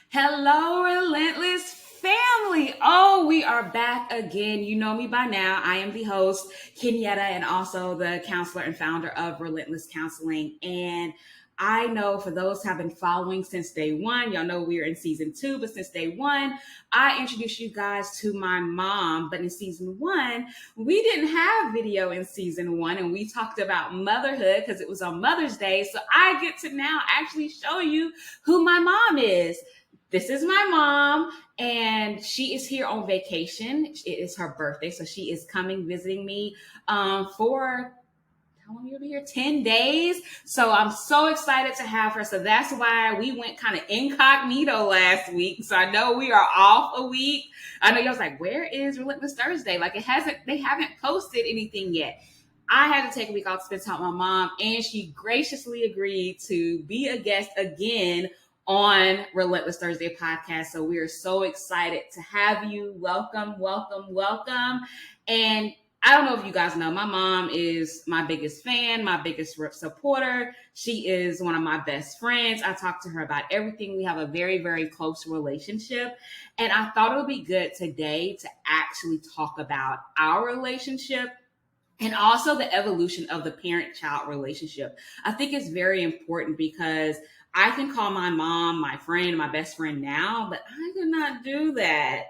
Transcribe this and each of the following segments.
Hello, relentless family. Oh, we are back again. You know me by now. I am the host, Kenyetta, and also the counselor and founder of Relentless Counseling. And I know for those who have been following since day one, y'all know we're in season 2, but since day one, I introduced you guys to my mom. But in season 1, we didn't have video in season 1, and we talked about motherhood because it was on Mother's Day. So I get to now actually show you who my mom is. This is my mom, and she is here on vacation. It is her birthday, so she is coming visiting me for how long you'll be here? 10 days. So I'm so excited to have her. So that's why we went kind of incognito last week. So I know we are off a week. I know y'all was like, where is Relentless Thursday? Like they haven't posted anything yet. I had to take a week off to spend time with my mom, and she graciously agreed to be a guest again on Relentless Thursday podcast. So we are so excited to have you. Welcome, welcome, welcome. And I don't know if you guys know, my mom is my biggest fan, my biggest supporter. She is one of my best friends. I talk to her about everything. We have a very, very close relationship. And I thought it would be good today to actually talk about our relationship and also the evolution of the parent-child relationship. I think it's very important because I can call my mom my friend, my best friend now, but I did not do that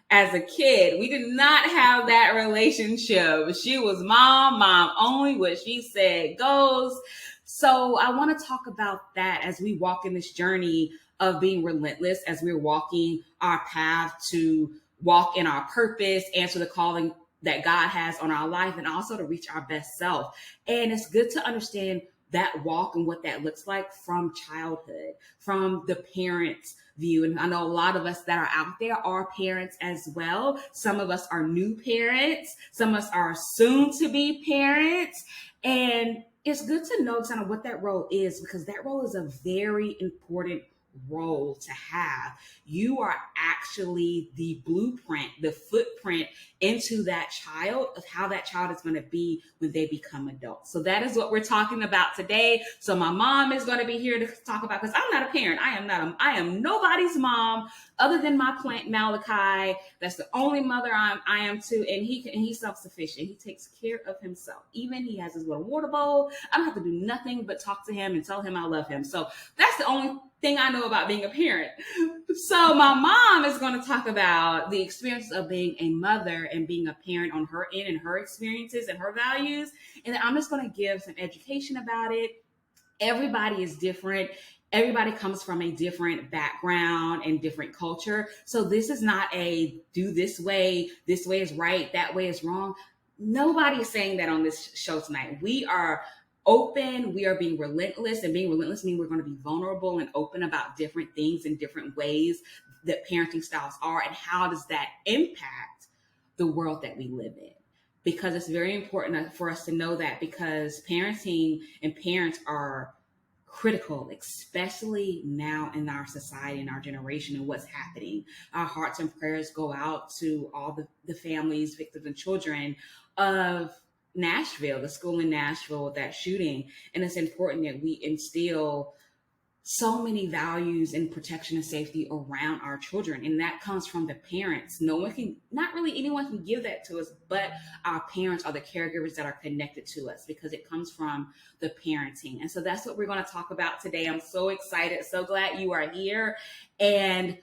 as a kid. We did not have that relationship. She was mom only. What she said goes. So I want to talk about that as we walk in this journey of being relentless, as we're walking our path to walk in our purpose, answer the calling that God has on our life, and also to reach our best self. And it's good to understand that walk and what that looks like from childhood, from the parents' view. And I know a lot of us that are out there are parents as well. Some of us are new parents. Some of us are soon to be parents. And it's good to know kind of what that role is, because that role is a very important role to have. You are actually the blueprint, the footprint into that child of how that child is going to be when they become adults. So that is what we're talking about today. So my mom is going to be here to talk about, because I'm not a parent. I am nobody's mom other than my plant Malachi. That's the only mother I am to, and he's self-sufficient. He takes care of himself. Even he has his little water bowl. I don't have to do nothing but talk to him and tell him I love him. So that's the only thing I know about being a parent. So my mom is going to talk about the experience of being a mother and being a parent on her end and her experiences and her values. And then I'm just going to give some education about it. Everybody is different. Everybody comes from a different background and different culture. So this is not a do this way is right, that way is wrong. Nobody is saying that on this show tonight. We are open, we are being relentless, and being relentless means we're going to be vulnerable and open about different things and different ways that parenting styles are, and how does that impact the world that we live in. Because it's very important for us to know that, because parenting and parents are critical, especially now in our society and our generation and what's happening. Our hearts and prayers go out to all the families, victims, and children of Nashville, the school in Nashville, that shooting. And it's important that we instill so many values and protection and safety around our children. And that comes from the parents. Not really anyone can give that to us, but our parents are the caregivers that are connected to us, because it comes from the parenting. And so that's what we're going to talk about today. I'm so excited. So glad you are here. And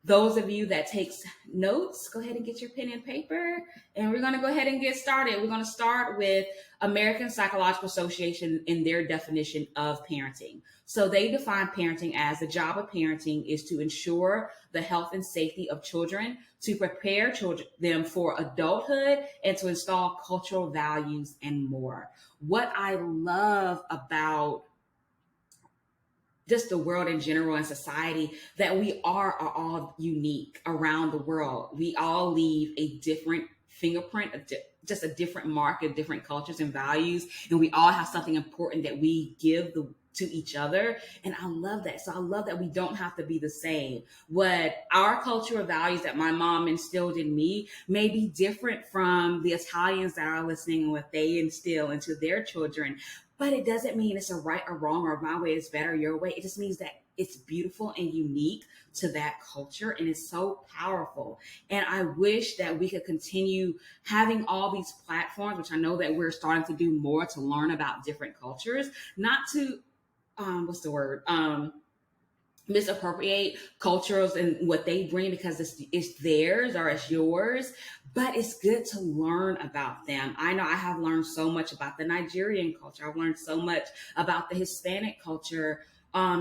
those of you that takes notes, go ahead and get your pen and paper, and we're going to go ahead and get started. We're going to start with American Psychological Association in their definition of parenting. So they define parenting as the job of parenting is to ensure the health and safety of children, to prepare them for adulthood, and to install cultural values and more. What I love about just the world in general and society, that we are all unique around the world. We all leave a different fingerprint, just a different mark of different cultures and values. And we all have something important that we give to each other. And I love that. So I love that we don't have to be the same. What our cultural values that my mom instilled in me may be different from the Italians that are listening and what they instill into their children. But it doesn't mean it's a right or wrong, or my way is better, your way. It just means that it's beautiful and unique to that culture, and it's so powerful. And I wish that we could continue having all these platforms, which I know that we're starting to do more to learn about different cultures, not to what's the word? Misappropriate cultures and what they bring because it's theirs or it's yours, but it's good to learn about them. I know I have learned so much about the Nigerian culture. I've learned so much about the Hispanic culture,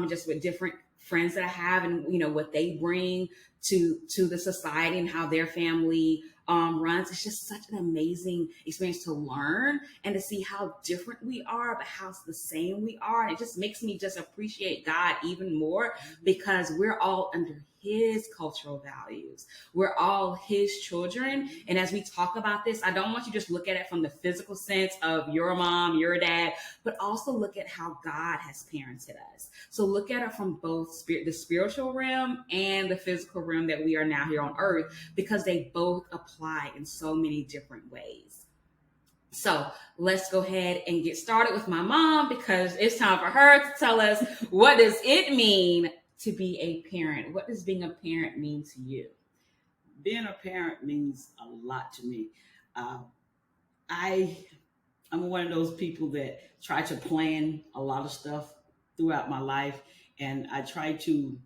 just with different friends that I have, and what they bring to the society and how their family runs. It's just such an amazing experience to learn and to see how different we are, but how the same we are. And it just makes me just appreciate God even more because we're all under his cultural values. We're all his children. And as we talk about this, I don't want you to just look at it from the physical sense of your mom, your dad, but also look at how God has parented us. So look at it from both the spiritual realm and the physical realm that we are now here on earth, because they both apply in so many different ways. So let's go ahead and get started with my mom, because it's time for her to tell us, what does it mean to be a parent? What does being a parent mean to you? Being a parent means a lot to me. I'm one of those people that try to plan a lot of stuff throughout my life, and I try to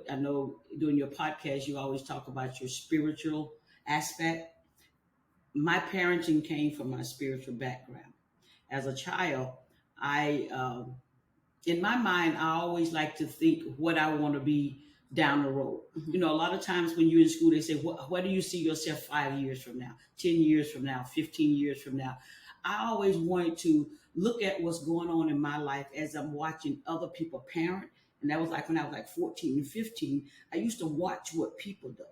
I know doing your podcast, you always talk about your spiritual aspect. My parenting came from my spiritual background. As a child, in my mind, I always like to think what I want to be down the road. Mm-hmm. A lot of times when you're in school, they say, what do you see yourself 5 years from now, 10 years from now, 15 years from now? I always wanted to look at what's going on in my life as I'm watching other people parent. And that was like when I was like 14 and 15, I used to watch what people do,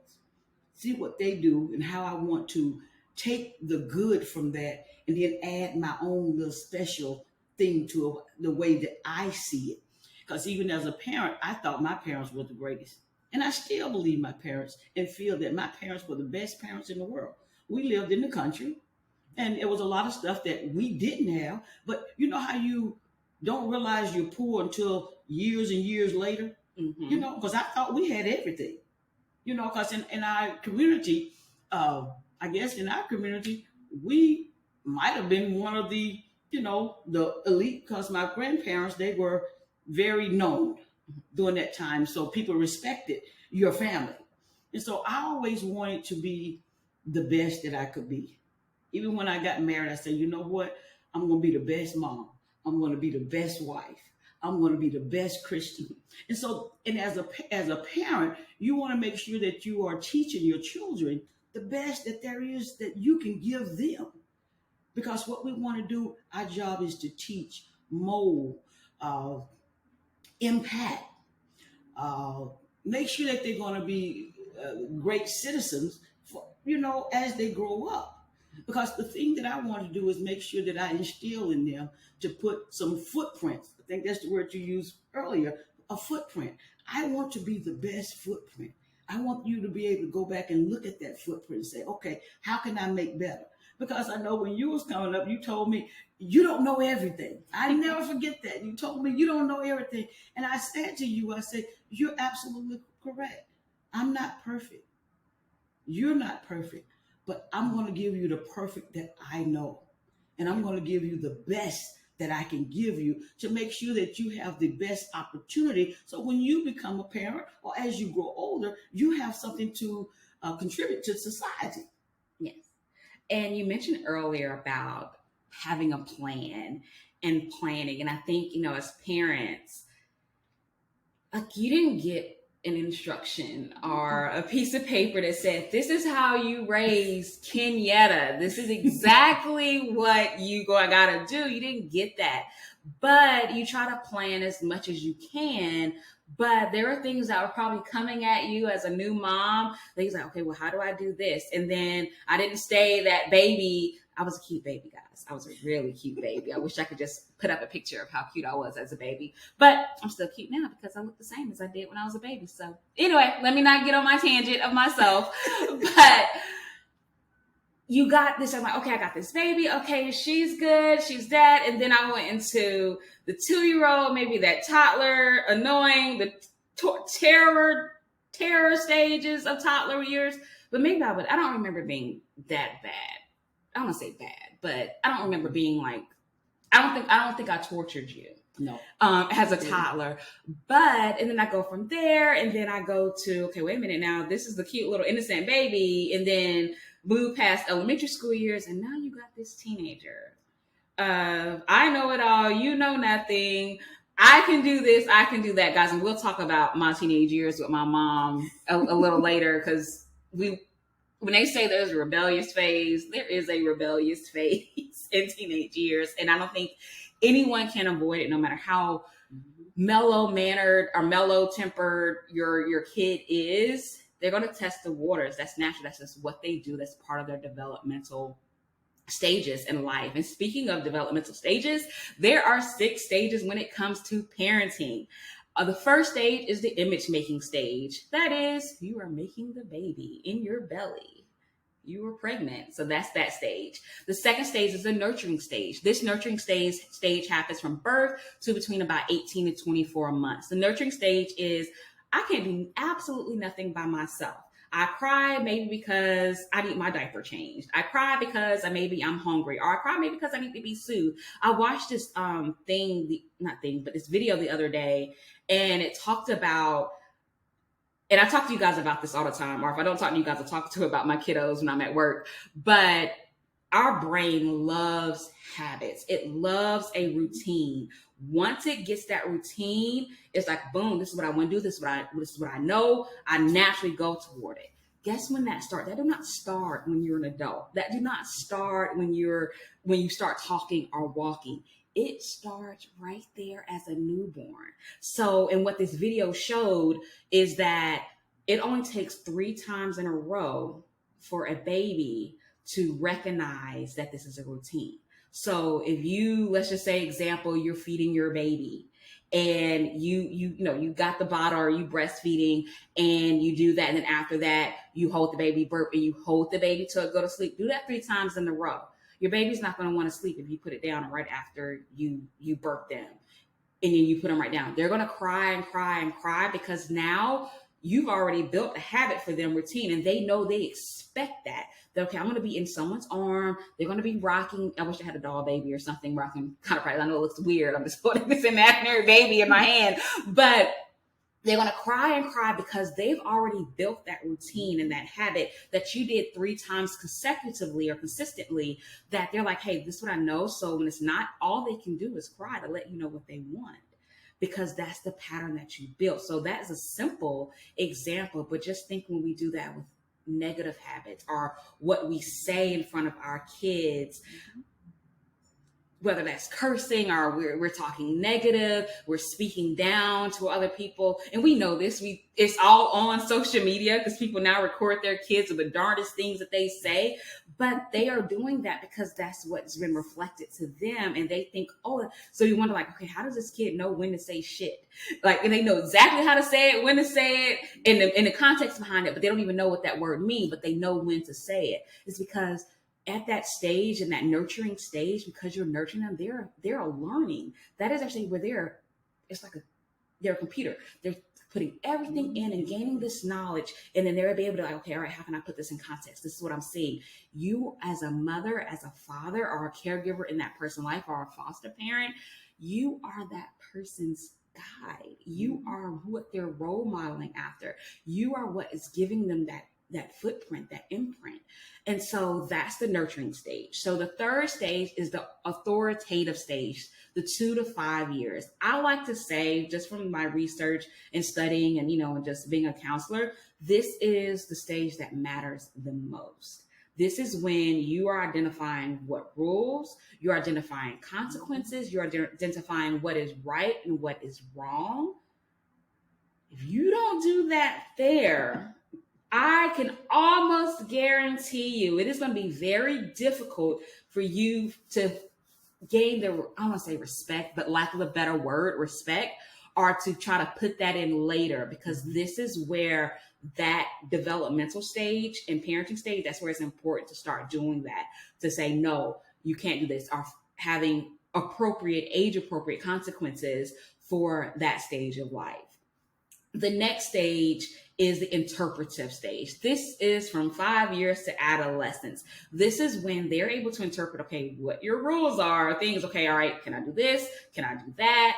see what they do, and how I want to take the good from that and then add my own little special thing to the way that I see it. Because even as a parent, I thought my parents were the greatest. And I still believe my parents and feel that my parents were the best parents in the world. We lived in the country, and it was a lot of stuff that we didn't have. But you know how you don't realize you're poor until years and years later? Mm-hmm. Because I thought we had everything. Because in our community, I guess in our community, we might have been one of the elite, because my grandparents, they were very known during that time. So people respected your family. And so I always wanted to be the best that I could be. Even when I got married, I said, you know what? I'm going to be the best mom. I'm going to be the best wife. I'm going to be the best Christian. And so, and as a parent, you want to make sure that you are teaching your children the best that there is that you can give them. Because what we want to do, our job is to teach, mold, impact, make sure that they're going to be great citizens, as they grow up. Because the thing that I want to do is make sure that I instill in them to put some footprints. I think that's the word you used earlier, a footprint. I want to be the best footprint. I want you to be able to go back and look at that footprint and say, okay, how can I make better? Because I know when you was coming up, you told me you don't know everything. I never forget that. You told me you don't know everything. And I said to you, I said, you're absolutely correct. I'm not perfect. You're not perfect. But I'm going to give you the perfect that I know. And I'm going to give you the best that I can give you to make sure that you have the best opportunity. So when you become a parent or as you grow older, you have something to contribute to society. Yes. And you mentioned earlier about having a plan and planning. And I think, as parents, like, you didn't get an instruction or a piece of paper that said, this is how you raise Kenyatta. This is exactly what you gotta do. You didn't get that. But you try to plan as much as you can. But there are things that were probably coming at you as a new mom. Things like, okay, well, how do I do this? And then I didn't stay that baby. I was a cute baby, guys. I was a really cute baby. I wish I could just put up a picture of how cute I was as a baby. But I'm still cute now because I look the same as I did when I was a baby. So anyway, let me not get on my tangent of myself. But you got this. I'm like, okay, I got this baby. Okay, she's good. She's that. And then I went into the 2-year-old, maybe that toddler, annoying, the terror stages of toddler years. But maybe I don't remember being that bad. I don't want to say bad, but I don't remember being like, I don't think I tortured you. No. As a toddler. But, and then I go from there, and then I go to, okay, wait a minute now, this is the cute little innocent baby, and then move past elementary school years, and now you got this teenager. I know it all, you know nothing. I can do this, I can do that, guys. And we'll talk about my teenage years with my mom a little later, because when they say there's a rebellious phase, there is a rebellious phase in teenage years. And I don't think anyone can avoid it, no matter how mellow mannered or mellow tempered your kid is. They're going to test the waters. That's natural. That's just what they do. That's part of their developmental stages in life. And speaking of developmental stages, there are 6 stages when it comes to parenting. The first stage is the image making stage. That is, you are making the baby in your belly. You were pregnant. So that's that stage. The second stage is the nurturing stage. This nurturing stage happens from birth to between about 18 to 24 months. The nurturing stage is, I can do absolutely nothing by myself. I cry maybe because I need my diaper changed. I cry because maybe I'm hungry, or I cry maybe because I need to be soothed. I watched this this video the other day, and it talked about, and I talk to you guys about this all the time, or if I don't talk to you guys, I talk to about my kiddos when I'm at work. But our brain loves habits. It loves a routine. Once it gets that routine, it's like, boom, this is what I want to do. This is what I know. I naturally go toward it. Guess when that starts? That do not start when you're an adult. That do not start when you start talking or walking. It starts right there as a newborn. So, and what this video showed is that it only takes 3 times in a row for a baby to recognize that this is a routine. So if you, let's just say example, you're feeding your baby and you got the bottle, or you breastfeeding, and you do that. And then after that, you hold the baby, burp, and you hold the baby till it go to sleep. Do that 3 times in a row. Your baby's not going to want to sleep if you put it down right after you burp them. And then you put them right down. They're going to cry and cry and cry, because now you've already built a habit for them, routine, and they know, they expect that. Okay, I'm going to be in someone's arm. They're going to be rocking. I wish I had a doll baby or something rocking kind of. I know it looks weird. I'm just putting this imaginary baby in my hand, but they're going to cry and cry because they've already built that routine and that habit that you did 3 times consecutively or consistently, that they're like, hey, this is what I know. So when it's not, all they can do is cry to let you know what they want, because that's the pattern that you built. So that is a simple example, but just think when we do that with negative habits, or what we say in front of our kids, whether that's cursing, or we're talking negative, we're speaking down to other people. And we know this, it's all on social media, because people now record their kids with the darndest things that they say, but they are doing that because that's what's been reflected to them. And they think, oh, so you wonder, like, okay, how does this kid know when to say shit? Like, and they know exactly how to say it, when to say it, in the context behind it, but they don't even know what that word means, but they know when to say it. It's because at that stage, in that nurturing stage, because you're nurturing them, they're learning. That is actually where they're a computer. They're putting everything in and gaining this knowledge, and then they'll be able to, like, okay, all right, how can I put this in context? This is what I'm seeing. You, as a mother, as a father, or a caregiver in that person's life, or a foster parent, you are that person's guide. You are what they're role modeling after. You are what is giving them that footprint, that imprint. And so that's the nurturing stage. So the third stage is the authoritative stage, the 2 to 5 years. I like to say, just from my research and studying and, and just being a counselor, this is the stage that matters the most. This is when you are identifying what rules, you're identifying consequences, you're identifying what is right and what is wrong. If you don't do that there, I can almost guarantee you it is going to be very difficult for you to gain I don't want to say respect, but lack of a better word, respect, or to try to put that in later, because this is where that developmental stage and parenting stage, that's where it's important to start doing that, to say, no, you can't do this, or having age appropriate consequences for that stage of life. The next stage is the interpretive stage. This is from 5 years to adolescence. This is when they're able to interpret, okay, what your rules are, things, okay, all right, can I do this? Can I do that?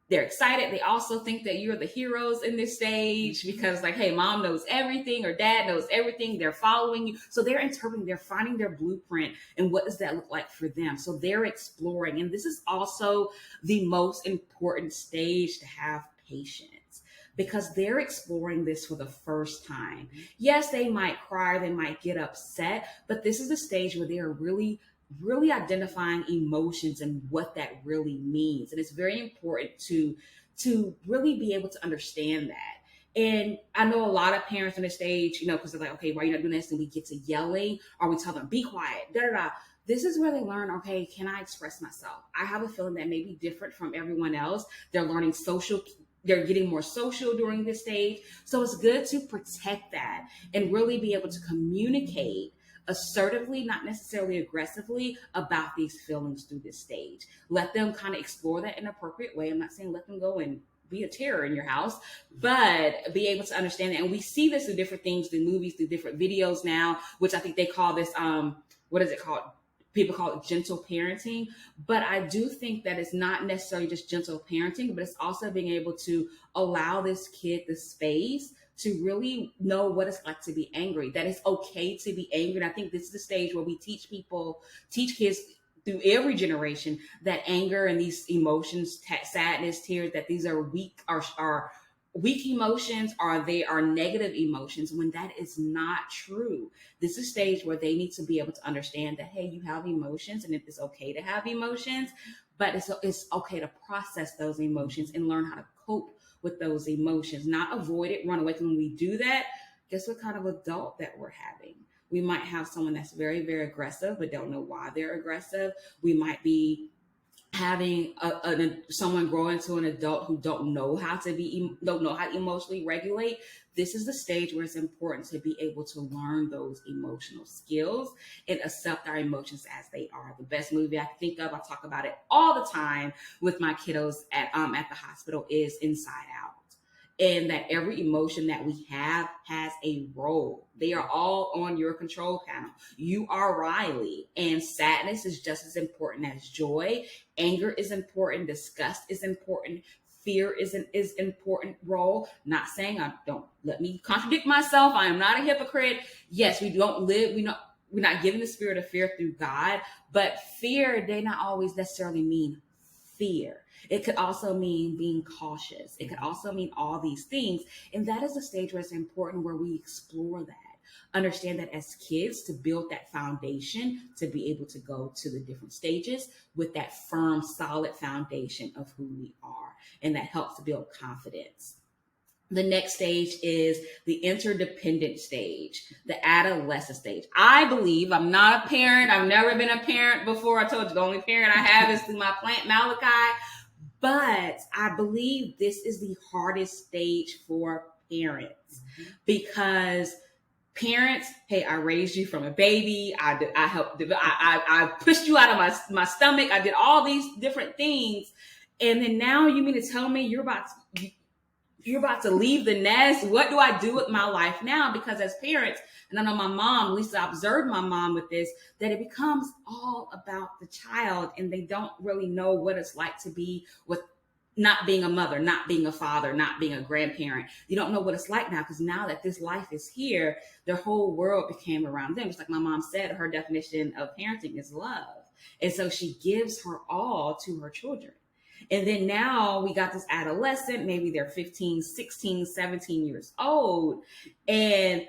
They're excited. They also think that you're the heroes in this stage because, like, hey, mom knows everything or dad knows everything. They're following you. So they're interpreting, they're finding their blueprint and what does that look like for them. So they're exploring. And this is also the most important stage to have patience, because they're exploring this for the first time. Yes, they might cry, they might get upset, but this is the stage where they are really identifying emotions and what that really means. And it's very important to really be able to understand that. And I know a lot of parents on the stage, because they're like, okay, why are you not doing this? And we get to yelling, or we tell them, be quiet, da da da. This is where they learn, okay, can I express myself? I have a feeling that may be different from everyone else. They're learning they're getting more social during this stage. So it's good to protect that and really be able to communicate assertively, not necessarily aggressively, about these feelings through this stage. Let them kind of explore that in an appropriate way. I'm not saying let them go and be a terror in your house, but be able to understand that. And we see this through different things, through movies, through different videos now, which I think they call this, what is it called? People call it gentle parenting. But I do think that it's not necessarily just gentle parenting, but it's also being able to allow this kid the space to really know what it's like to be angry, that it's okay to be angry. And I think this is the stage where we teach kids through every generation, that anger and these emotions, sadness, tears, that these are weak emotions, or they are negative emotions, when that is not true. This is a stage where they need to be able to understand that, hey, you have emotions, and it's okay to have emotions, but it's okay to process those emotions and learn how to cope with those emotions, not avoid it, run away. When we do that, guess what kind of adult that we're having? We might have someone that's very, very aggressive, but don't know why they're aggressive. We might be having someone grow into an adult who don't know how to emotionally regulate. This is the stage where it's important to be able to learn those emotional skills and accept our emotions as they are. The best movie I can think of, I talk about it all the time with my kiddos at the hospital, is Inside Out. And that every emotion that we have has a role. They are all on your control panel. You are Riley, and sadness is just as important as joy. Anger is important. Disgust is important. Fear is an important role. Not saying don't let me contradict myself. I am not a hypocrite. Yes, we're not given the spirit of fear through God, but fear, they not always necessarily mean fear. It could also mean being cautious. It could also mean all these things. And that is a stage where it's important, where we explore that. Understand that as kids, to build that foundation, to be able to go to the different stages with that firm, solid foundation of who we are. And that helps to build confidence. The next stage is the interdependent stage, the adolescent stage. I believe, I'm not a parent. I've never been a parent before. I told you the only parent I have is through my plant, Malachi. But I believe this is the hardest stage for parents, because parents, hey, I raised you from a baby. I helped, I pushed you out of my stomach. I did all these different things. And then now you mean to tell me you're about to leave the nest? What do I do with my life now? Because as parents, and I know my mom, Lisa, observed my mom with this, that it becomes all about the child, and they don't really know what it's like to be with not being a mother, not being a father, not being a grandparent. You don't know what it's like now, because now that this life is here, their whole world became around them. Just like my mom said, her definition of parenting is love. And so she gives her all to her children. And then now we got this adolescent, maybe they're 15, 16, 17 years old. And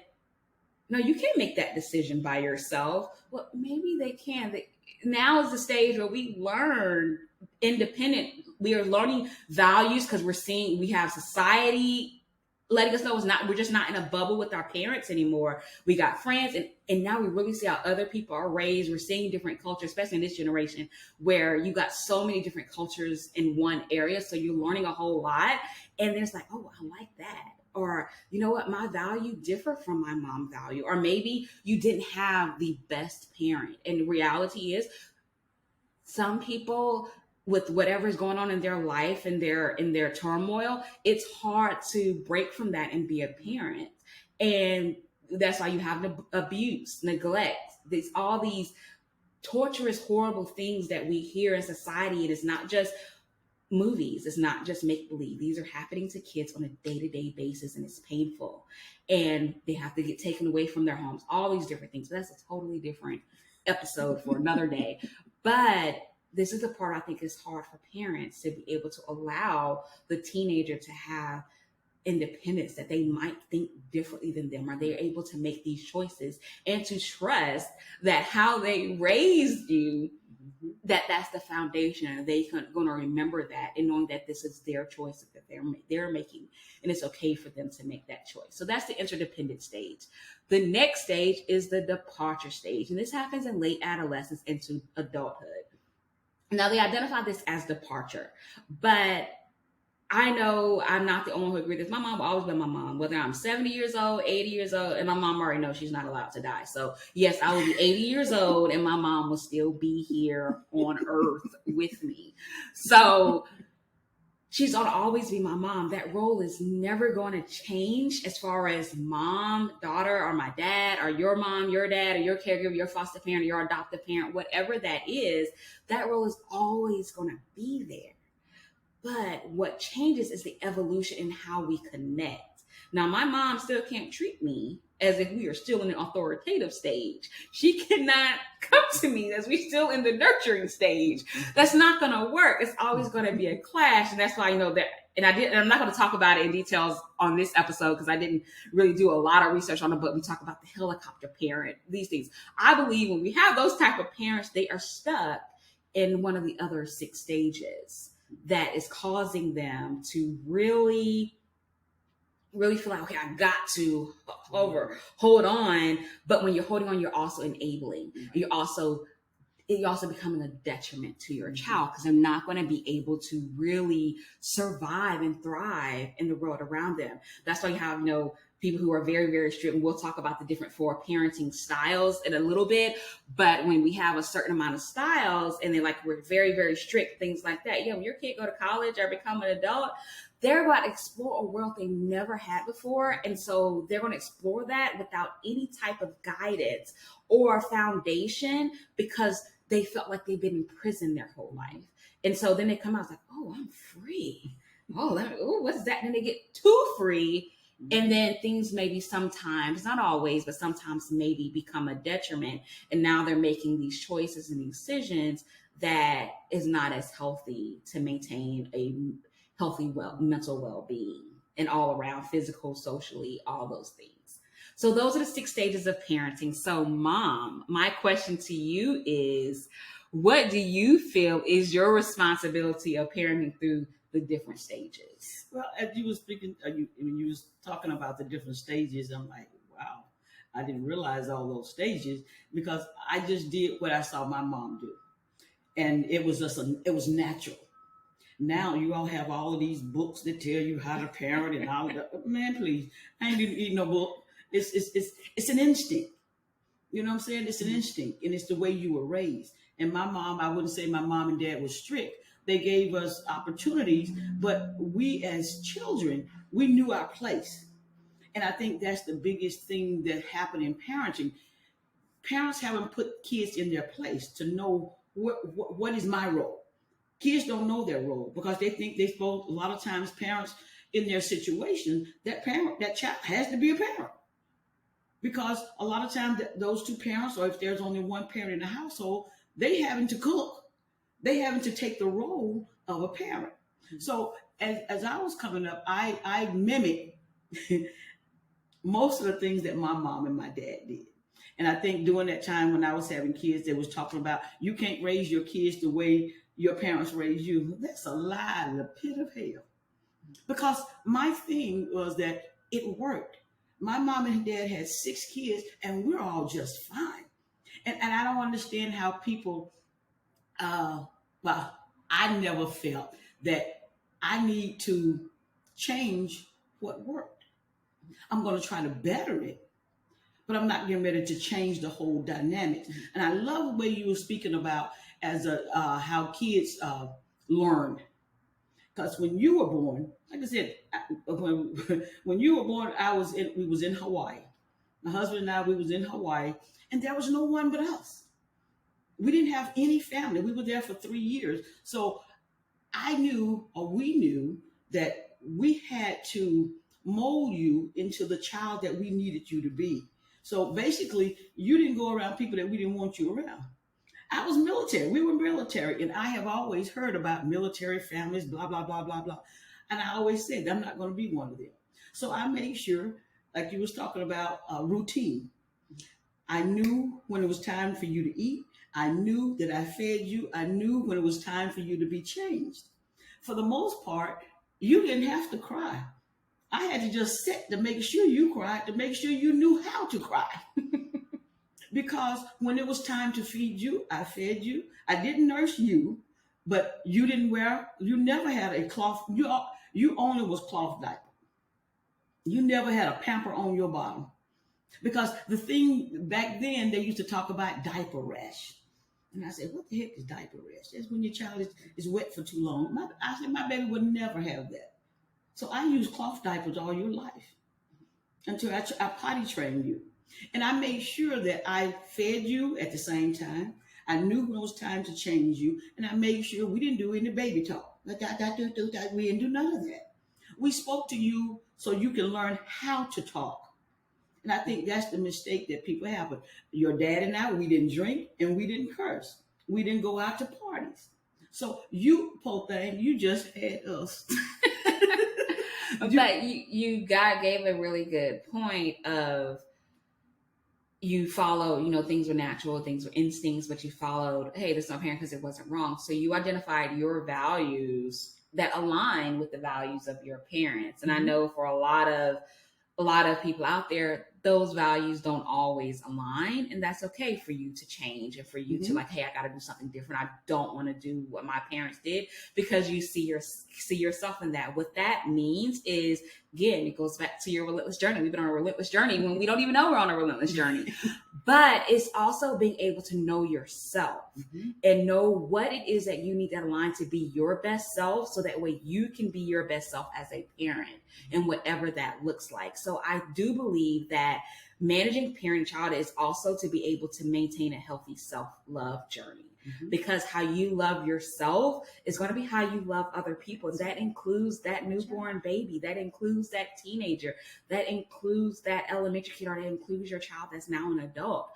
no, you can't make that decision by yourself. Well, maybe they can. Now is the stage where we learn independent. We are learning values, because we have society letting us know we're just not in a bubble with our parents anymore. We got friends, and now we really see how other people are raised. We're seeing different cultures, especially in this generation, where you got so many different cultures in one area. So you're learning a whole lot. And there's like, oh, I like that. Or, you know what, my value differ from my mom value. Or maybe you didn't have the best parent. And the reality is, some people, with whatever's going on in their life and their turmoil, it's hard to break from that and be a parent. And that's why you have abuse, neglect, all these torturous, horrible things that we hear in society. It is not just movies, it's not just make believe. These are happening to kids on a day-to-day basis, and it's painful. And they have to get taken away from their homes, all these different things. But that's a totally different episode for another day. But this is the part I think is hard for parents, to be able to allow the teenager to have independence, that they might think differently than them, or they're able to make these choices, and to trust that how they raised you, that's the foundation, and they're going to remember that, and knowing that this is their choice that they're making, and it's okay for them to make that choice. So that's the interdependent stage. The next stage is the departure stage, and this happens in late adolescence into adulthood. Now, they identify this as departure, but I know I'm not the only one who agrees with this. My mom will always be my mom, whether I'm 70 years old, 80 years old, and my mom already knows she's not allowed to die. So yes, I will be 80 years old and my mom will still be here on earth with me. So she's going to always be my mom. That role is never going to change as far as mom, daughter, or my dad, or your mom, your dad, or your caregiver, your foster parent, or your adoptive parent, whatever that is, that role is always going to be there. But what changes is the evolution in how we connect. Now, my mom still can't treat me as if we are still in an authoritative stage. She cannot come to me as we're still in the nurturing stage. That's not going to work. It's always going to be a clash. And that's why, that, and I'm not going to talk about it in details on this episode because I didn't really do a lot of research on it, but we talk about the helicopter parent, these things. I believe when we have those type of parents, they are stuck in one of the other 6 stages that is causing them to really feel like, okay, I got to hold on. But when you're holding on, you're also enabling. You're also becoming a detriment to your child, because they're not going to be able to really survive and thrive in the world around them. That's why you have, people who are very, very strict, and we'll talk about the different 4 parenting styles in a little bit. But when we have a certain amount of styles and we're very, very strict, things like that, when your kid go to college or become an adult, they're about to explore a world they never had before. And so they're going to explore that without any type of guidance or foundation, because they felt like they've been in prison their whole life. And so then they come out like, oh, I'm free. Oh, what's that? And then they get too free. And then things maybe sometimes, not always, but sometimes maybe become a detriment. And now they're making these choices and decisions that is not as healthy to maintain a healthy mental well-being and all around, physical, socially, all those things. So those are the 6 stages of parenting. So Mom, my question to you is, what do you feel is your responsibility of parenting through the different stages? Well, as you were speaking, when you was talking about the different stages, I'm like, wow, I didn't realize all those stages, because I just did what I saw my mom do, and it was natural. Now you all have all of these books that tell you how to parent and all of that. Man, please, I ain't even eating no book. It's an instinct. You know what I'm saying? It's an instinct, and it's the way you were raised. And my mom, I wouldn't say my mom and dad was strict. They gave us opportunities, but we as children, we knew our place. And I think that's the biggest thing that happened in parenting. Parents haven't put kids in their place to know what is my role. Kids don't know their role because they think they're supposed, a lot of times parents in their situation, that child has to be a parent. Because a lot of times those 2 parents, or if there's only one parent in the household, they having to cook. They having to take the role of a parent. So as I was coming up, I mimicked most of the things that my mom and my dad did. And I think during that time when I was having kids, they was talking about, you can't raise your kids the way your parents raised you. That's a lie in the pit of hell. Because my thing was that it worked. My mom and dad had 6 kids, and we're all just fine. And I don't understand how people, uh, well, I never felt that I need to change what worked. I'm going to try to better it, but I'm not getting ready to change the whole dynamics. And I love the way you were speaking about as a how kids learn. Because when you were born, like I said, when you were born, we was in Hawaii. My husband and I, we was in Hawaii, and there was no one but us. We didn't have any family. We were there for 3 years. So I knew, or we knew, that we had to mold you into the child that we needed you to be. So basically, you didn't go around people that we didn't want you around. I was military. We were military, and I have always heard about military families, blah, blah, blah, blah, blah. And I always said, I'm not going to be one of them. So I made sure, like you was talking about, routine. I knew when it was time for you to eat. I knew that I fed you. I knew when it was time for you to be changed. For the most part, you didn't have to cry. I had to just sit to make sure you cried, to make sure you knew how to cry. Because when it was time to feed you, I fed you. I didn't nurse you, but you never had a cloth, you only was cloth diaper. You never had a pamper on your bottom. Because the thing back then, they used to talk about diaper rash. And I said, what the heck is diaper rash? That's when your child is wet for too long. I said, my baby would never have that. So I used cloth diapers all your life until I potty trained you. And I made sure that I fed you at the same time. I knew when it was time to change you. And I made sure we didn't do any baby talk. We didn't do none of that. We spoke to you so you can learn how to talk. And I think that's the mistake that people have. But your dad and I, we didn't drink and we didn't curse. We didn't go out to parties. So you, poor thing, you just had us. But you God gave a really good point of you follow, things were natural, things were instincts, but you followed, hey, this is not parent because it wasn't wrong. So you identified your values that align with the values of your parents. And I know for a lot of people out there, those values don't always align, and that's okay for you to change and for you to hey, I got to do something different. I don't want to do what my parents did, because you see yourself in that. What that means is, again, it goes back to your relentless journey. We've been on a relentless journey when we don't even know we're on a relentless journey. But it's also being able to know yourself and know what it is that you need that align to be your best self, so that way you can be your best self as a parent and whatever that looks like. So I do believe that managing parent-child is also to be able to maintain a healthy self-love journey. Because how you love yourself is going to be how you love other people. That includes that newborn baby. That includes that teenager. That includes that elementary kid, or that includes your child that's now an adult.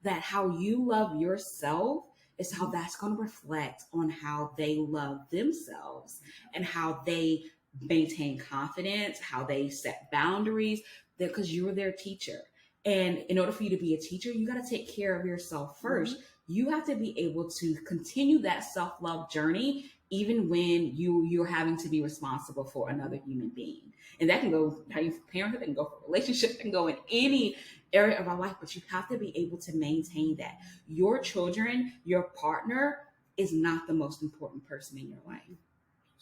That how you love yourself is how that's going to reflect on how they love themselves and how they maintain confidence, how they set boundaries, because you're their teacher. And in order for you to be a teacher, you got to take care of yourself first. You have to be able to continue that self-love journey, even when you're having to be responsible for another human being. And that can go how you parent, that can go for relationships, that can go in any area of our life, but you have to be able to maintain that. Your children, your partner is not the most important person in your life.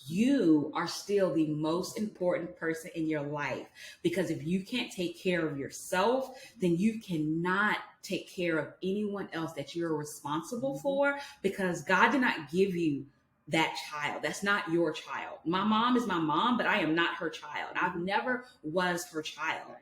You are still the most important person in your life, because if you can't take care of yourself, then you cannot take care of anyone else that you're responsible for, because God did not give you that child. That's not your child. My mom is my mom, but I am not her child. I've never was her child.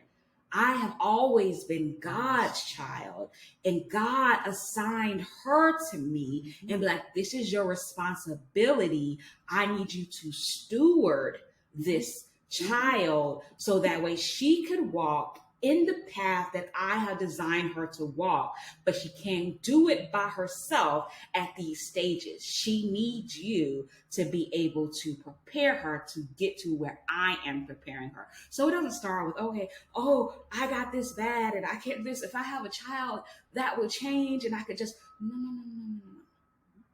I have always been God's child, and God assigned her to me and be like, this is your responsibility. I need you to steward this child so that way she could walk in the path that I have designed her to walk, but she can't do it by herself at these stages. She needs you to be able to prepare her to get to where I am preparing her. So it doesn't start with, okay, I got this bad and I can't do this. If I have a child, that would change and I could just, no.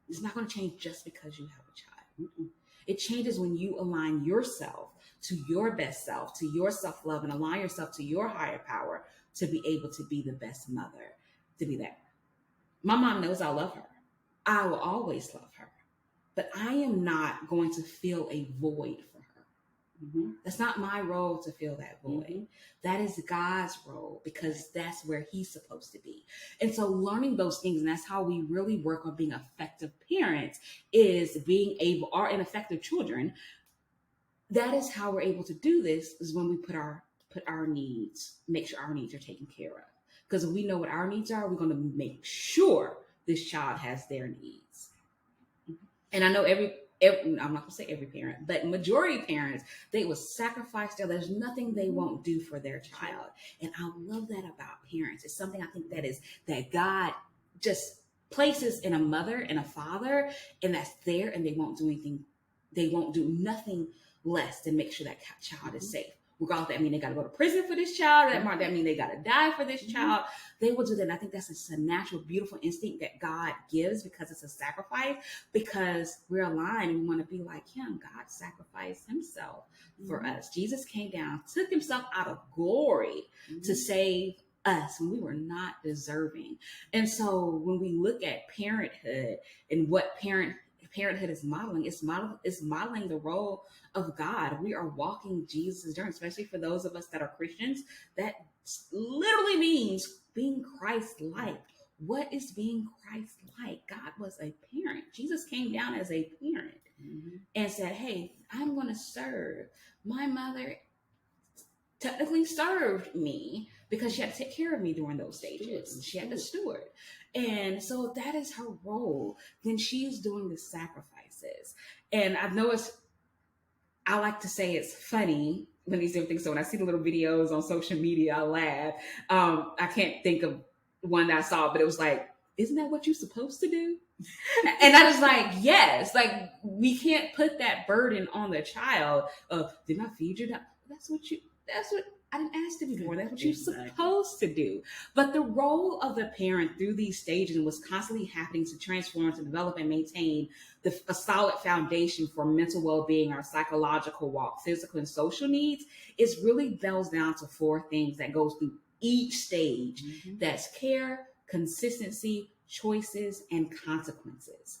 It's not going to change just because you have a child. It changes when you align yourself to your best self, to your self-love, and align yourself to your higher power to be able to be the best mother, to be that. My mom knows I love her. I will always love her. But I am not going to fill a void for her. That's not my role to fill that void. That is God's role, because that's where he's supposed to be. And so learning those things, and that's how we really work on being effective parents, is being able, or an effective children. That is how we're able to do this, is when we put our needs, make sure our needs are taken care of. Because if we know what our needs are, we're going to make sure this child has their needs. And I know every I'm not going to say every parent, but majority of parents, they will sacrifice there's nothing they won't do for their child. And I love that about parents. It's something I think that God just places in a mother and a father, and that's there, and they won't do anything. They won't do nothing less than make sure that child is safe. Regardless, that mean they got to go to prison for this child. That mean they got to die for this child. They will do that. And I think that's just a natural, beautiful instinct that God gives, because it's a sacrifice, because we're aligned and we want to be like him. God sacrificed himself for us. Jesus came down, took himself out of glory to save us when we were not deserving. And so when we look at parenthood and what parenthood is modeling, it's modeling the role of God. We are walking Jesus' journey, especially for those of us that are Christians. That literally means being Christ-like. What is being Christ-like? God was a parent. Jesus came down as a parent and said, hey, I'm going to serve. My mother technically served me because she had to take care of me during those stages. She had to steward. And so that is her role. Then she's doing the sacrifices. And I've noticed, I like to say it's funny when these different things. So when I see the little videos on social media, I laugh. I can't think of one that I saw, but it was like, isn't that what you're supposed to do? And I was like, yes, like we can't put that burden on the child of, didn't I feed you? That's what I didn't ask to be born. That's what you're supposed to do. But the role of the parent through these stages and what's constantly happening to transform, to develop and maintain a solid foundation for mental well-being, our psychological walk, physical and social needs, is really boils down to 4 things that goes through each stage. That's care, consistency, choices, and consequences.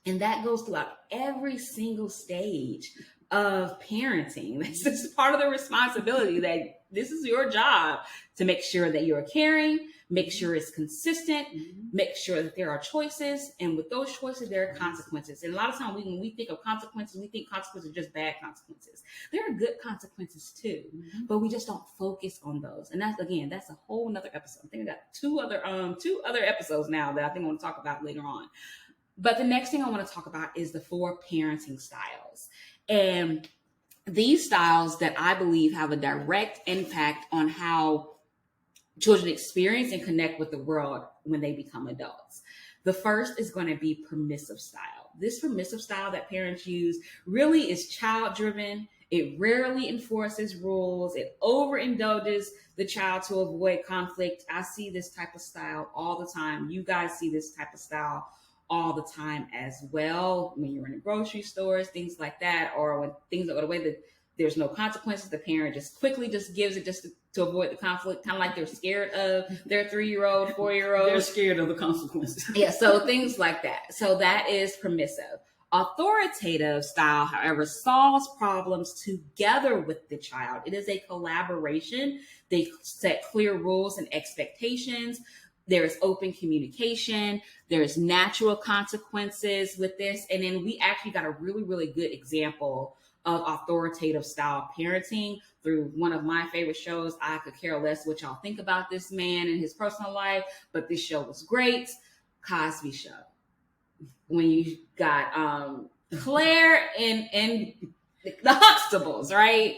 And that goes throughout every single stage of parenting. This is part of the responsibility, that this is your job to make sure that you're caring, make sure it's consistent, make sure that there are choices, and with those choices there are consequences. And a lot of times when we think of consequences, we think consequences are just bad consequences. There are good consequences too, but we just don't focus on those. And that's a whole nother episode. I think I got two other episodes now that I think I want to talk about later on. But the next thing I want to talk about is the 4 parenting styles. And these styles that I believe have a direct impact on how children experience and connect with the world when they become adults. The first is going to be permissive style. This permissive style that parents use really is child-driven. It rarely enforces rules. It overindulges the child to avoid conflict. I see this type of style all the time. You guys see this type of style all the time as well. When you're in the grocery stores, things like that, or when things don't go the way that there's no consequences, the parent just quickly just gives it just to avoid the conflict, kind of like they're scared of their 3-year-old, 4-year-old. They're scared of the consequences. Yeah, so things like that. So that is permissive. Authoritative style, however, solves problems together with the child. It is a collaboration. They set clear rules and expectations. There is open communication. There's natural consequences with this. And then we actually got a really, really good example of authoritative style parenting through one of my favorite shows. I could care less what y'all think about this man and his personal life, but this show was great. Cosby Show. When you got Claire and the Huxtables, right?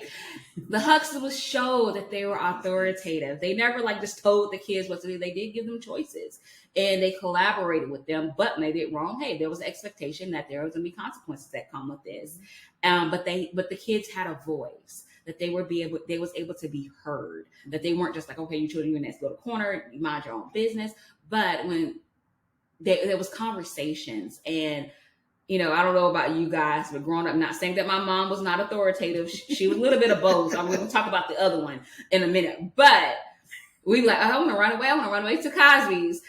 The Huxtables showed that they were authoritative. They never just told the kids what to do. They did give them choices and they collaborated with them. But when they did wrong, hey, there was an expectation that there was going to be consequences that come with this. But the kids had a voice, that they was able to be heard, that they weren't just like, okay, you children, you're in this little corner, you mind your own business. But when there was conversations, and I don't know about you guys, but growing up, not saying that my mom was not authoritative. She was a little bit of both. I'm going to talk about the other one in a minute. But we like, I want to run away. I want to run away to Cosby's.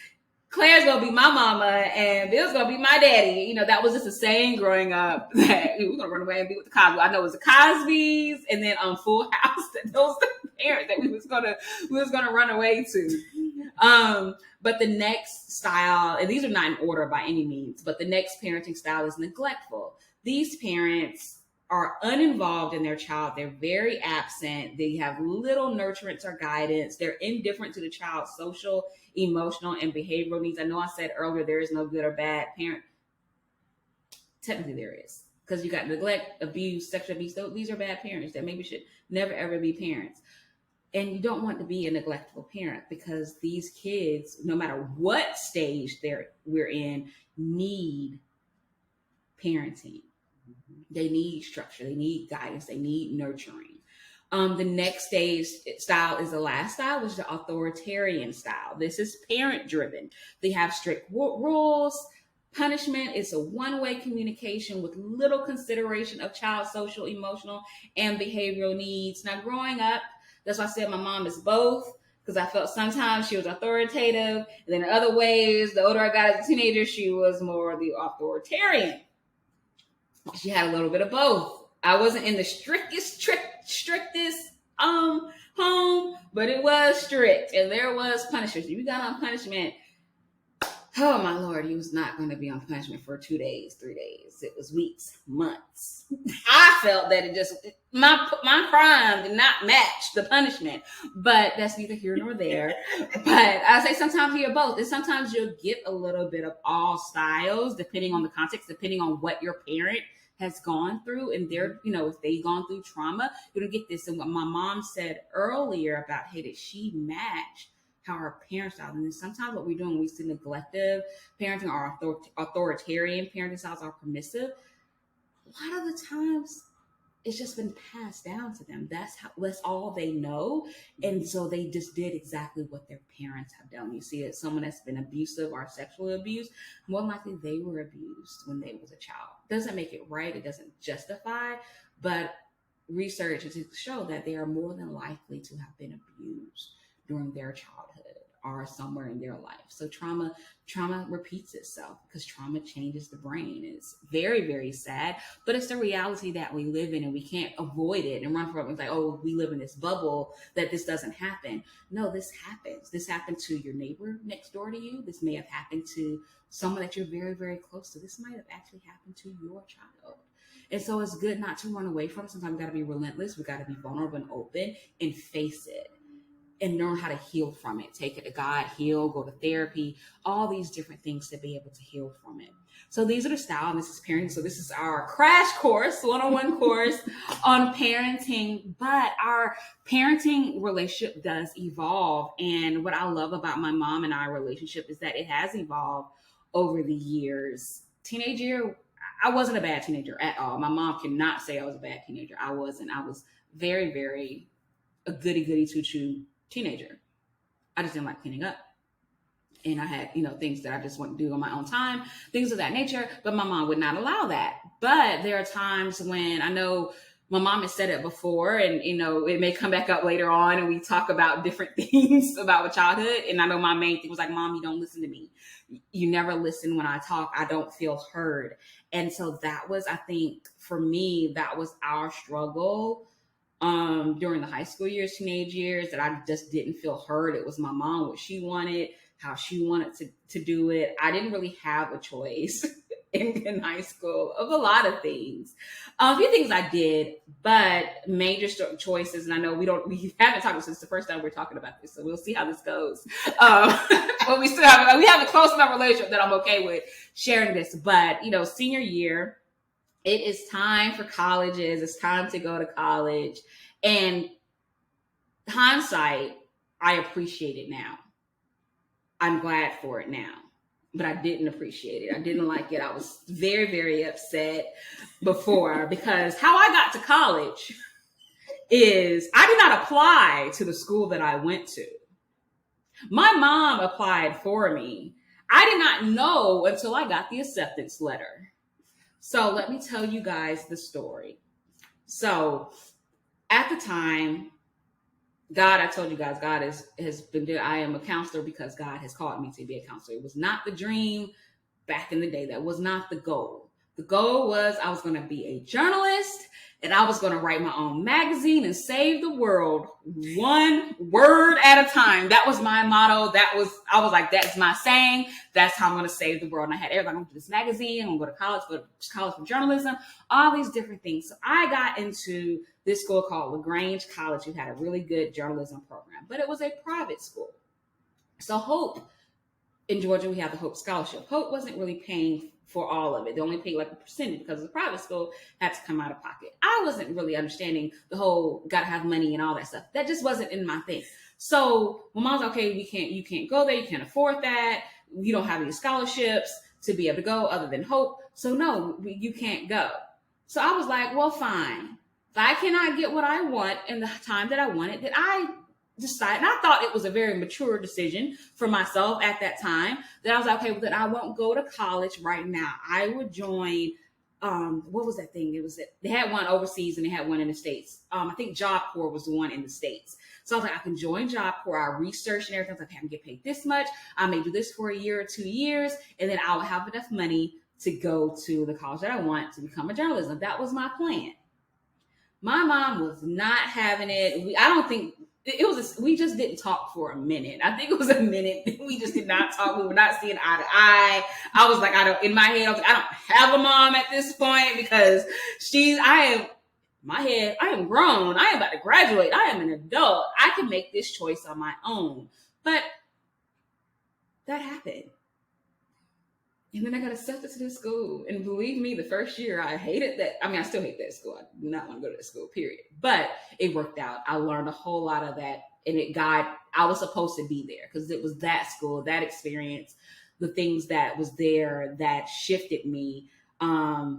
Claire's going to be my mama and Bill's going to be my daddy. That was just a saying growing up that we're going to run away and be with the Cosby. I know it was the Cosby's and then on Full House, that those are the parents that we was going to run away to. But the next style, and these are not in order by any means, but the next parenting style is neglectful. These parents are uninvolved in their child. They're very absent. They have little nurturance or guidance. They're indifferent to the child's social, emotional, and behavioral needs. I know I said earlier there is no good or bad parent. Technically there is, because you got neglect, abuse, sexual abuse. These are bad parents that maybe should never ever be parents. And you don't want to be a neglectful parent, because these kids, no matter what stage we're in, need parenting. They need structure. They need guidance. They need nurturing. The next style is the last style, which is the authoritarian style. This is parent driven. They have strict rules. Punishment is a one-way communication with little consideration of child's social, emotional, and behavioral needs. Now, growing up, that's why I said my mom is both, because I felt sometimes she was authoritative, and then in other ways, the older I got as a teenager, she was more the authoritarian. She had a little bit of both. I wasn't in the strictest home, but it was strict, and there was punishment. If you got on punishment, oh my Lord, you was not going to be on punishment for 2 days, 3 days. It was weeks, months. I felt that it just, my crime did not match the punishment, but that's neither here nor there. But I say sometimes you're both, and sometimes you'll get a little bit of all styles, depending on the context, depending on what your parent has gone through, and they're, if they've gone through trauma, you're going to get this. And what my mom said earlier about, hey, did she match how our parents are? And then sometimes what we're doing, we see neglective parenting or authoritarian parenting styles are permissive. A lot of the times it's just been passed down to them. That's all they know. And so they just did exactly what their parents have done. You see it, someone that's been abusive or sexually abused, more likely they were abused when they was a child. Doesn't make it right. It doesn't justify, but research has shown that they are more than likely to have been abused during their childhood or somewhere in their life. So trauma repeats itself, because trauma changes the brain. It's very, very sad, but it's the reality that we live in, and we can't avoid it and run from it. It's like, oh, we live in this bubble that this doesn't happen. No, this happens. This happened to your neighbor next door to you. This may have happened to someone that you're very, very close to. This might have actually happened to your child. And so it's good not to run away from it. Sometimes we got to be relentless. We got to be vulnerable and open and face it, and learn how to heal from it. Take it to God, heal, go to therapy, all these different things to be able to heal from it. So these are the style, and this is parenting. So this is our crash course, 101 course on parenting. But our parenting relationship does evolve. And what I love about my mom and I relationship is that it has evolved over the years. Teenage year, I wasn't a bad teenager at all. My mom cannot say I was a bad teenager. I wasn't. I was very, very a goody two-shoe teenager. I just didn't like cleaning up. And I had, things that I just want to do on my own time, things of that nature. But my mom would not allow that. But there are times when I know my mom has said it before, and, it may come back up later on, and we talk about different things about childhood. And I know my main thing was like, Mom, you don't listen to me. You never listen when I talk. I don't feel heard. And so that was, I think, for me, that was our struggle during the high school years, teenage years, that I just didn't feel heard. It was my mom, what she wanted, how she wanted to do it. I didn't really have a choice in high school of a lot of things. A few things I did, but major choices. And I know we haven't talked since the first time we're talking about this, so we'll see how this goes. But we have a close enough relationship that I'm okay with sharing this. But, senior year, it is time for colleges. It's time to go to college. And hindsight, I appreciate it now. I'm glad for it now. But I didn't appreciate it. I didn't like it. I was very, very upset before, because how I got to college is I did not apply to the school that I went to. My mom applied for me. I did not know until I got the acceptance letter. So let me tell you guys the story. So at the time, God, I told you guys, God has been there. I am a counselor because God has called me to be a counselor. It was not the dream back in the day. That was not the goal. The goal was I was going to be a journalist and I was going to write my own magazine and save the world one word at a time. That was my motto. I was like, that's my saying. That's how I'm going to save the world. And I had everything. I'm going to do this magazine. I'm going to go to college for journalism, all these different things. So I got into this school called LaGrange College, who had a really good journalism program, but it was a private school. So Hope, in Georgia, we have the Hope Scholarship. Hope wasn't really paying for all of it. They only paid like a percentage because the private school had to come out of pocket. I wasn't really understanding the whole gotta have money and all that stuff. That just wasn't in my thing. So my mom's like, okay, you can't go there. You can't afford that. You don't have any scholarships to be able to go other than Hope. So no, you can't go. So I was like, well, fine. If I cannot get what I want in the time that I wanted, that I decide, and I thought it was a very mature decision for myself at that time, that I was like, okay, well, then I won't go to college right now. I would join, what was that thing? They had one overseas and they had one in the States. I think Job Corps was the one in the States. So I was like, I can join Job Corps. I researched and everything. I was like, I can get paid this much. I may do this for a year or 2 years, and then I will have enough money to go to the college that I want to become a journalist. That was my plan. My mom was not having it. I don't think it was. We just didn't talk for a minute. I think it was a minute. We just did not talk. We were not seeing eye to eye. I was like, in my head, I was like, I don't have a mom at this point because I am grown. I am about to graduate. I am an adult. I can make this choice on my own. But that happened. And then I got accepted to this school. And believe me, the first year I hated that. I mean, I still hate that school. I do not want to go to that school, period. But it worked out. I learned a whole lot of that. And I was supposed to be there because it was that school, that experience, the things that was there that shifted me. I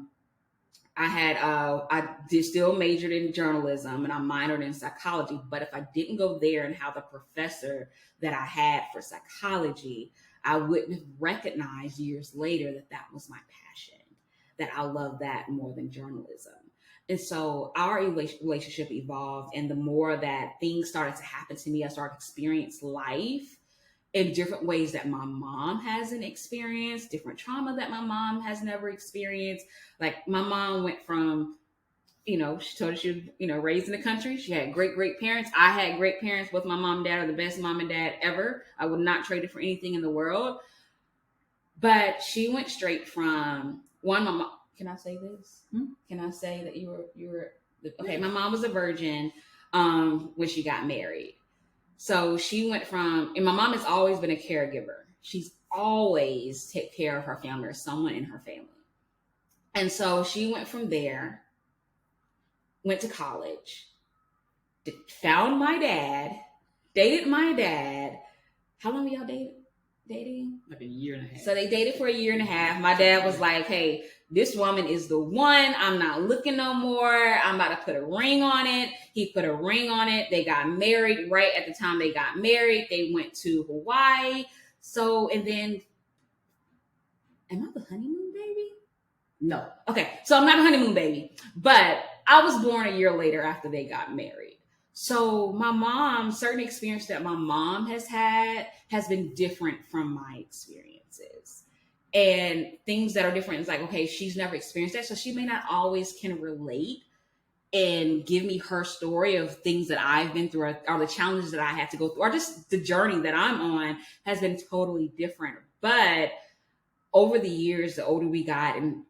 still majored in journalism and I minored in psychology. But if I didn't go there and have the professor that I had for psychology, I wouldn't have recognized years later that was my passion, that I love that more than journalism. And so our relationship evolved. And the more that things started to happen to me, I started to experience life in different ways that my mom hasn't experienced, different trauma that my mom has never experienced. Like my mom went from, she told us she was, raised in the country. She had great parents. I had great parents. Both my mom and dad are the best mom and dad ever. I would not trade it for anything in the world. But she went straight from my mom. Can I say this? Can I say that you were okay? My mom was a virgin when she got married. So she went from, and my mom has always been a caregiver. She's always take care of her family or someone in her family. And so she went from there, went to college, found my dad, dated my dad. How long were y'all dating? Like a year and a half. So they dated for a year and a half. My dad was like, hey, this woman is the one. I'm not looking no more. I'm about to put a ring on it. He put a ring on it. They got married right at the time they got married. They went to Hawaii. So, and then, am I the honeymoon baby? No. Okay. So I'm not a honeymoon baby, but I was born a year later after they got married. So my mom, certain experience that my mom has had has been different from my experiences. And things that are different is like, okay, she's never experienced that. So she may not always can relate and give me her story of things that I've been through or the challenges that I had to go through or just the journey that I'm on has been totally different. But over the years, the older we got and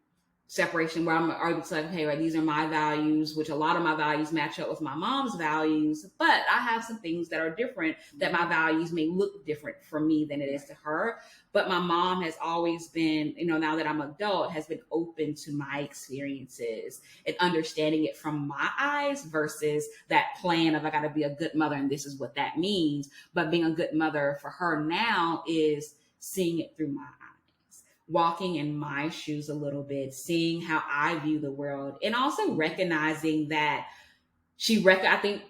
separation where I'm able to like, okay, right, these are my values, which a lot of my values match up with my mom's values, but I have some things that are different that my values may look different for me than it is to her. But my mom has always been, now that I'm an adult, has been open to my experiences and understanding it from my eyes versus that plan of I got to be a good mother and this is what that means. But being a good mother for her now is seeing it through my eyes, walking in my shoes a little bit, seeing how I view the world, and also recognizing that I think,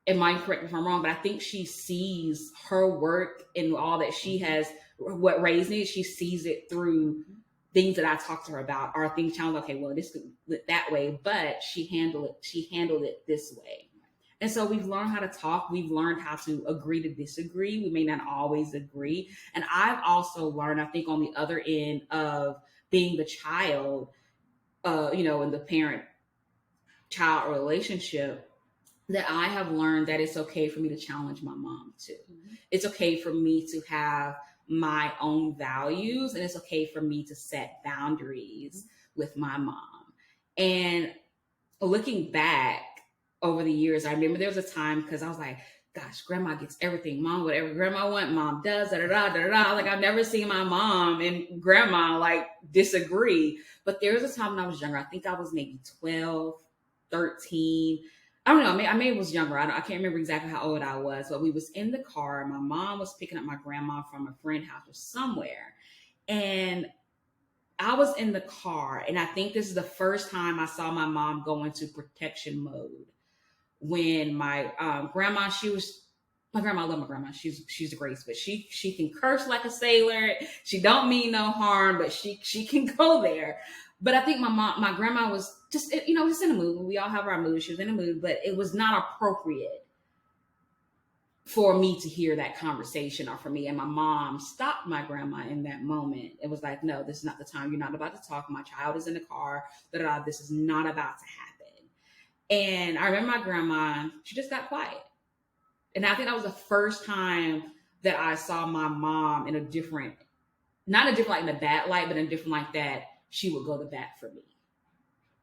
it might correct me if I'm wrong, but I think she sees her work and all that she has, what raised me, she sees it through things that I talked to her about are things challenged. Okay, well, this could look that way, but she handled it this way. And so we've learned how to talk. We've learned how to agree to disagree. We may not always agree. And I've also learned, I think, on the other end of being the child, in the parent-child relationship, that I have learned that it's okay for me to challenge my mom too. Mm-hmm. It's okay for me to have my own values, and it's okay for me to set boundaries with my mom. And looking back over the years, I remember there was a time, because I was like, gosh, grandma gets everything. Mom, whatever grandma wants, mom does, da-da-da. Like, I've never seen my mom and grandma like disagree. But there was a time when I was younger. I think I was maybe 12, 13. I don't know. I may was younger. I can't remember exactly how old I was, but we was in the car. My mom was picking up my grandma from a friend's house or somewhere. And I was in the car, and I think this is the first time I saw my mom go into protection mode. When my grandma, my grandma, I love my grandma. She's a grace, but she can curse like a sailor. She don't mean no harm, but she can go there. But I think my grandma was just, just in a mood. We all have our moods. She was in a mood, but it was not appropriate for me to hear that conversation, or for me. And my mom stopped my grandma in that moment. It was like, no, this is not the time. You're not about to talk. My child is in the car. This is not about to happen. And I remember my grandma, she just got quiet. And I think that was the first time that I saw my mom in a different, not a different like in a bad light, but in a different like that she would go to bat for me.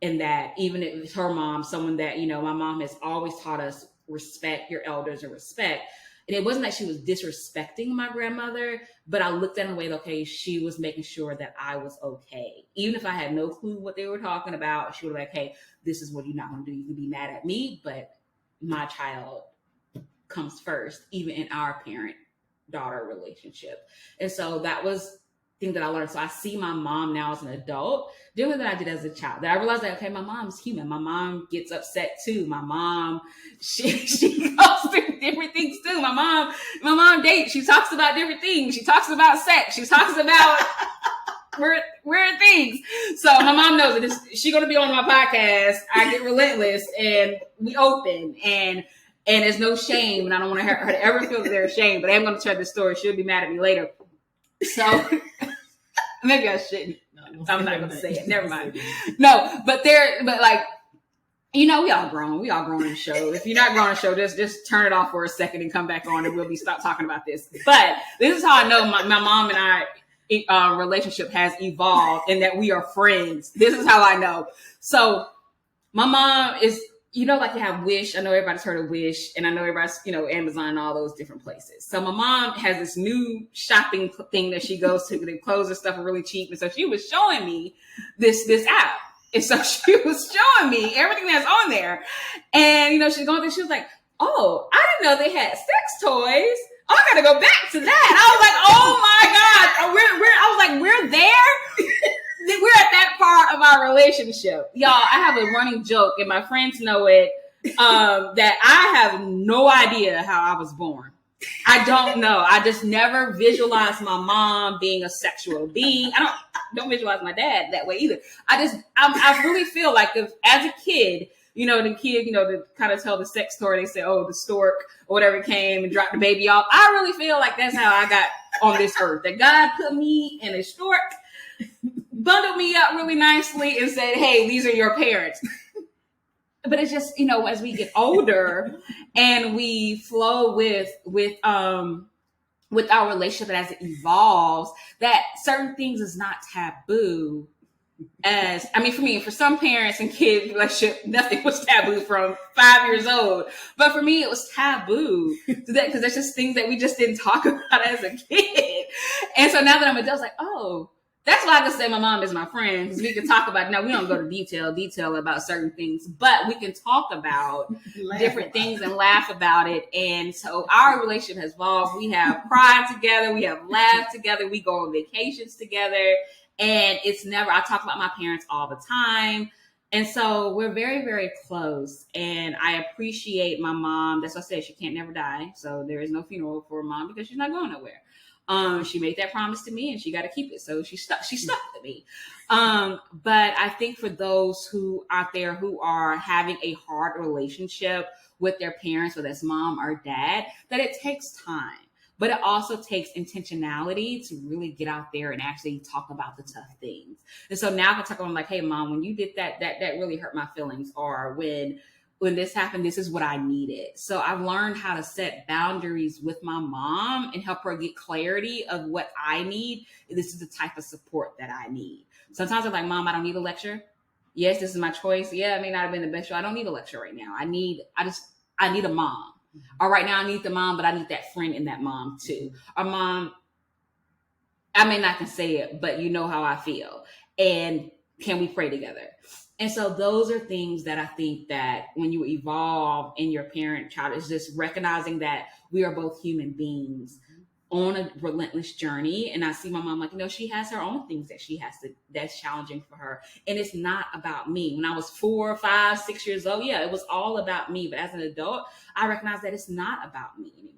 And that even if it's her mom, someone that, my mom has always taught us respect your elders and respect. And it wasn't that she was disrespecting my grandmother, but I looked at her in a way that, okay, she was making sure that I was okay. Even if I had no clue what they were talking about, she was like, hey, this is what you're not going to do. You can be mad at me, but my child comes first, even in our parent-daughter relationship. And so that was thing that I learned. So I see my mom now as an adult different than I did as a child. That I realized that, okay, my mom's human. My mom gets upset too. My mom, she goes through different things too. My mom dates. She talks about different things. She talks about sex. She talks about weird things. So my mom knows that she's going to be on my podcast. I get relentless, and we open, and there's no shame. And I don't want her to ever feel that there's shame, but I'm going to tell this story. She'll be mad at me later. So maybe I shouldn't. No, I'm not going to say it. Never mind. No, but like, we all grown. We all grown in the show. If you're not grown in the show, just turn it off for a second and come back on, and we'll stop talking about this. But this is how I know my mom and I relationship has evolved, and that we are friends. This is how I know. So my mom is, like you have Wish. I know everybody's heard of Wish, and I know everybody's, Amazon and all those different places. So my mom has this new shopping thing that she goes to. The clothes and stuff are really cheap. And so she was showing me this app. And so she was showing me everything that's on there. And, she's going through, she was like, oh, I didn't know they had sex toys. Oh, I got to go back to that. I was like, oh my God, we're there. We're at that part of our relationship. Y'all, I have a running joke, and my friends know it, that I have no idea how I was born. I don't know. I just never visualized my mom being a sexual being. I don't visualize my dad that way either. I really feel like as a kid, the kid, to kind of tell the sex story, they say, oh, the stork or whatever came and dropped the baby off. I really feel like that's how I got on this earth. That God put me in a stork, bundled me up really nicely, and said, hey, these are your parents. But it's just, as we get older and we flow with our relationship, and as it evolves, that certain things is not taboo. For me, for some parents and kids relationship, nothing was taboo from 5 years old. But for me, it was taboo because there's just things that we just didn't talk about as a kid. And so now that I'm an adult, I was like, oh, that's why I can say my mom is my friend, because we can talk about, we don't go to detail about certain things, but we can talk about different things and laugh about it. And so our relationship has evolved. We have cried together. We have laughed together. We go on vacations together. And it's never, I talk about my parents all the time. And so we're very, very close. And I appreciate my mom. That's what I said. She can't never die. So there is no funeral for mom because she's not going nowhere. She made that promise to me and she got to keep it. So she stuck to me. But I think for those who out there who are having a hard relationship with their parents, whether it's mom or dad, that it takes time. But it also takes intentionality to really get out there and actually talk about the tough things. And so now I can talk about, like, hey, mom, when you did that really hurt my feelings. Or when this happened, this is what I needed. So I've learned how to set boundaries with my mom and help her get clarity of what I need. This is the type of support that I need. Sometimes I'm like, mom, I don't need a lecture. Yes, this is my choice. Yeah, it may not have been the best show. I don't need a lecture right now. I need a mom. Or right now I need the mom, but I need that friend in that mom too. Or mom, I may not can say it, but you know how I feel. And can we pray together? And so those are things that I think that when you evolve in your parent child, is just recognizing that we are both human beings on a relentless journey. And I see my mom, like, she has her own things that that's challenging for her. And it's not about me. When I was 4, 5, 6 years old, yeah, it was all about me. But as an adult, I recognize that it's not about me anymore.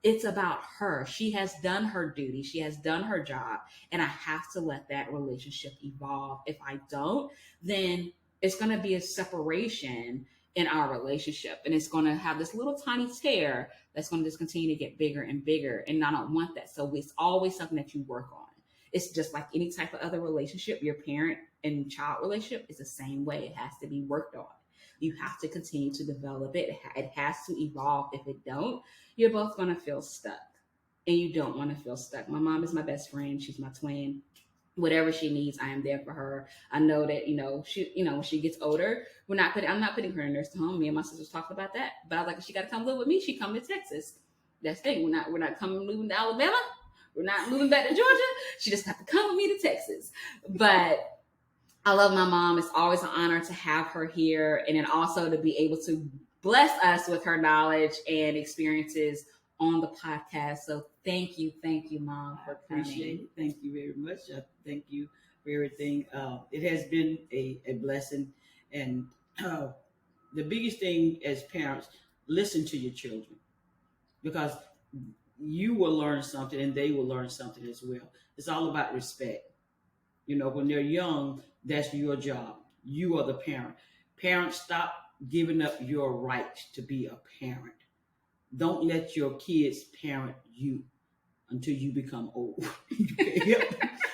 It's about her. She has done her duty. She has done her job. And I have to let that relationship evolve. If I don't, then it's going to be a separation in our relationship. And it's going to have this little tiny tear that's going to just continue to get bigger and bigger. And I don't want that. So it's always something that you work on. It's just like any type of other relationship. Your parent and child relationship is the same way. It has to be worked on. You have to continue to develop it. It has to evolve. If it don't, you're both going to feel stuck. And you don't want to feel stuck. My mom is my best friend. She's my twin. Whatever she needs, I am there for her. I know that, she, when she gets older, I'm not putting her in a nursing home. Me and my sisters talked about that. But I was like, if she got to come live with me, she come to Texas. That's the thing. We're not moving to Alabama. We're not moving back to Georgia. She just have to come with me to Texas. But I love my mom. It's always an honor to have her here, and then also to be able to bless us with her knowledge and experiences on the podcast. So thank you, Mom, for coming. I appreciate it. Thank you very much. Thank you for everything. It has been a blessing, and the biggest thing as parents, listen to your children, because you will learn something and they will learn something as well. It's all about respect. When they're young, that's your job. You are the parent. Parents, stop giving up your right to be a parent. Don't let your kids parent you until you become old.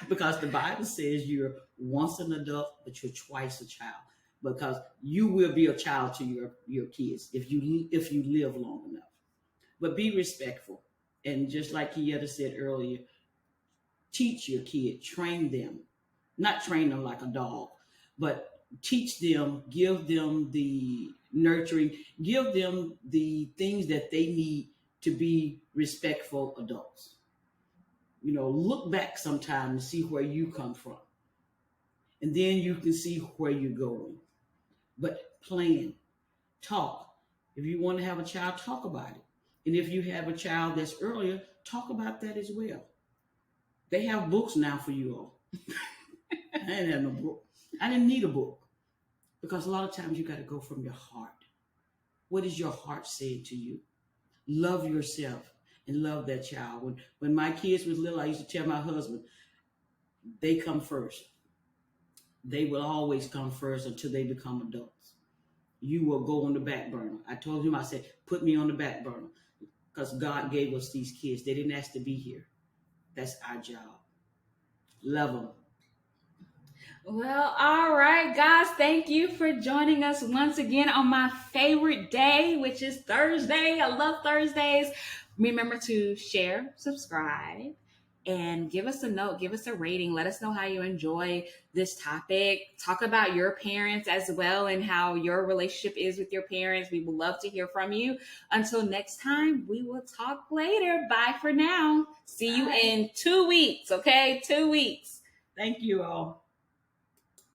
Because the Bible says you're once an adult, but you're twice a child. Because you will be a child to your kids if you live long enough. But be respectful. And just like Kieta said earlier, teach your kid, train them. Not train them like a dog, but teach them, give them the nurturing, give them the things that they need to be respectful adults. Look back sometime and see where you come from. And then you can see where you're going. But plan, talk. If you want to have a child, talk about it. And if you have a child that's earlier, talk about that as well. They have books now for you all. I didn't have no book. I didn't need a book, because a lot of times you got to go from your heart. What is your heart saying to you? Love yourself and love that child. When my kids was little, I used to tell my husband, they come first. They will always come first until they become adults. You will go on the back burner. I told him, I said, put me on the back burner, because God gave us these kids. They didn't ask to be here. That's our job. Love them. Well, all right, guys. Thank you for joining us once again on my favorite day, which is Thursday. I love Thursdays. Remember to share, subscribe, and give us a note, give us a rating. Let us know how you enjoy this topic. Talk about your parents as well and how your relationship is with your parents. We would love to hear from you. Until next time, we will talk later. Bye for now. See you in 2 weeks, okay? 2 weeks. Thank you all.